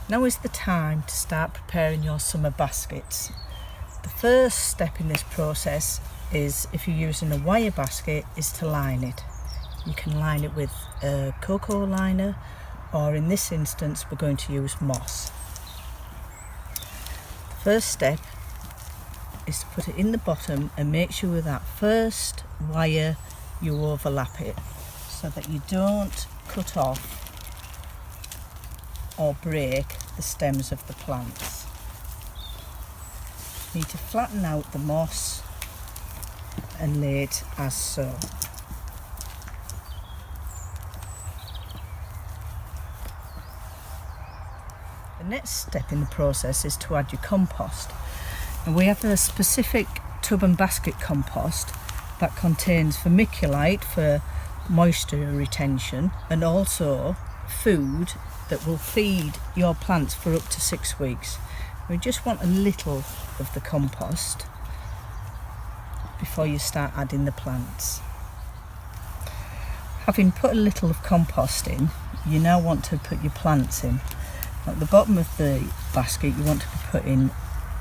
Now is the time to start preparing your summer baskets. The first step in this process is, if you're using a wire basket, is to line it. You can line it with a cocoa liner, or in this instance we're going to use moss. The first step is to put it in the bottom and make sure with that first wire you overlap it so that you don't cut off or break the stems of the plants. You need to flatten out the moss and lay it as so. The next step in the process is to add your compost. And we have a specific tub and basket compost that contains vermiculite for moisture retention and also food that will feed your plants for up to 6 weeks. We just want a little of the compost before you start adding the plants. Having put a little of compost in, you now want to put your plants in. At the bottom of the basket you want to be putting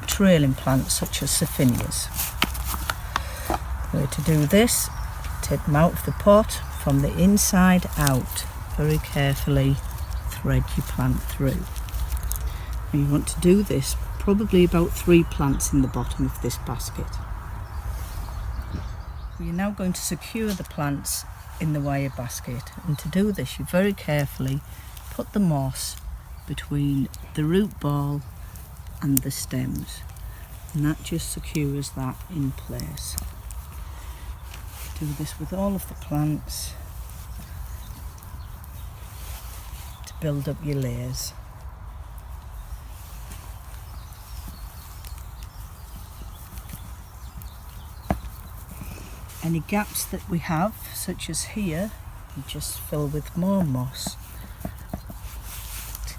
trailing plants such as Sapphinias. The way to do this, take them out of the pot from the inside out. Very carefully thread your plant through. And you want to do this probably about 3 plants in the bottom of this basket. We are now going to secure the plants in the wire basket, and to do this you very carefully put the moss between the root ball and the stems, and that just secures that in place. Do this with all of the plants to build up your layers. Any gaps that we have, such as here, you just fill with more moss to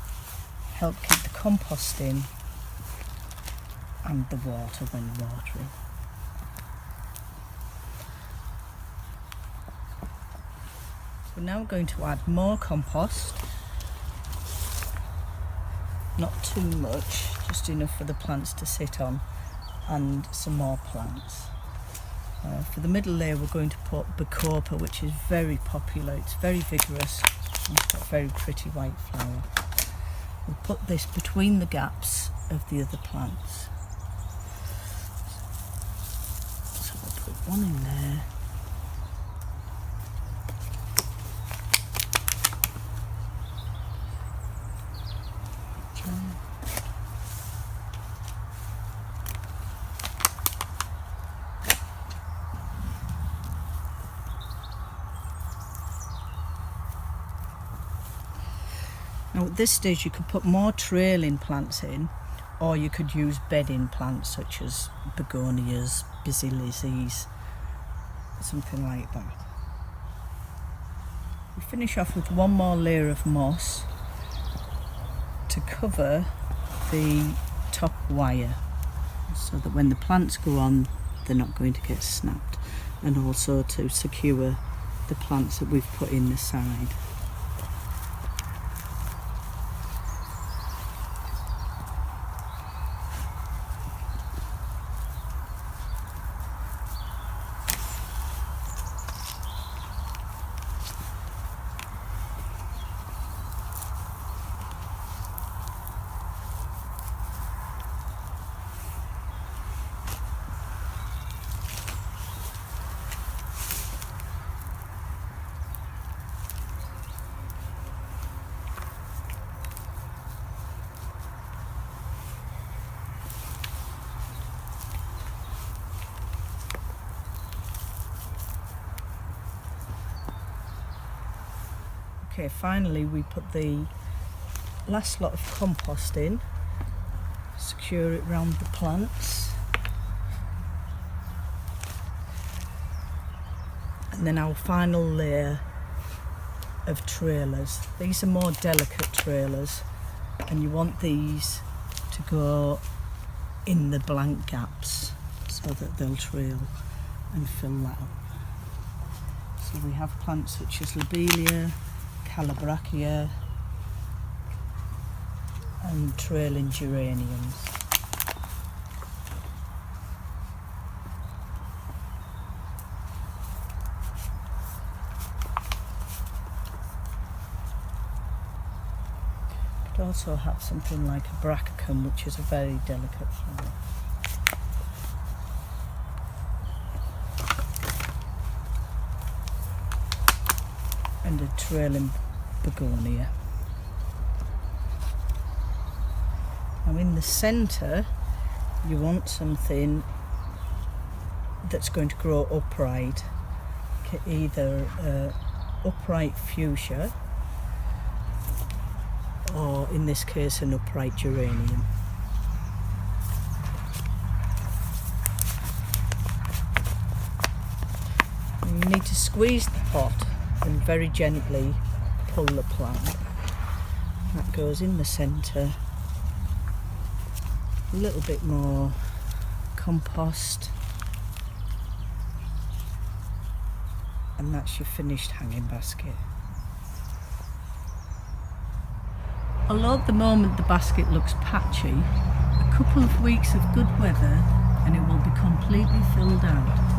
help keep the compost in and the water when watering. We're now going to add more compost, not too much, just enough for the plants to sit on, and some more plants. For the middle layer we're going to put Bacopa, which is very popular. It's very vigorous and it's got a very pretty white flower. We'll put this between the gaps of the other plants. So we'll put one in there. Now at this stage you could put more trailing plants in, or you could use bedding plants such as begonias, basilises, something like that. We finish off with one more layer of moss to cover the top wire so that when the plants go on they're not going to get snapped, and also to secure the plants that we've put in the side. Okay, finally we put the last lot of compost in, secure it round the plants, and then our final layer of trailers. These are more delicate trailers and you want these to go in the blank gaps so that they'll trail and fill that up. So we have plants such as Lobelia, Calabracia, and trailing geraniums. Could also have something like a Brassicum, which is a very delicate flower. And a trailing begonia. Now in the centre you want something that's going to grow upright, either upright fuchsia or in this case an upright geranium. And you need to squeeze the pot and very gently pull the plant. That goes in the centre. A little bit more compost, and that's your finished hanging basket. Although at the moment the basket looks patchy, a couple of weeks of good weather and it will be completely filled out.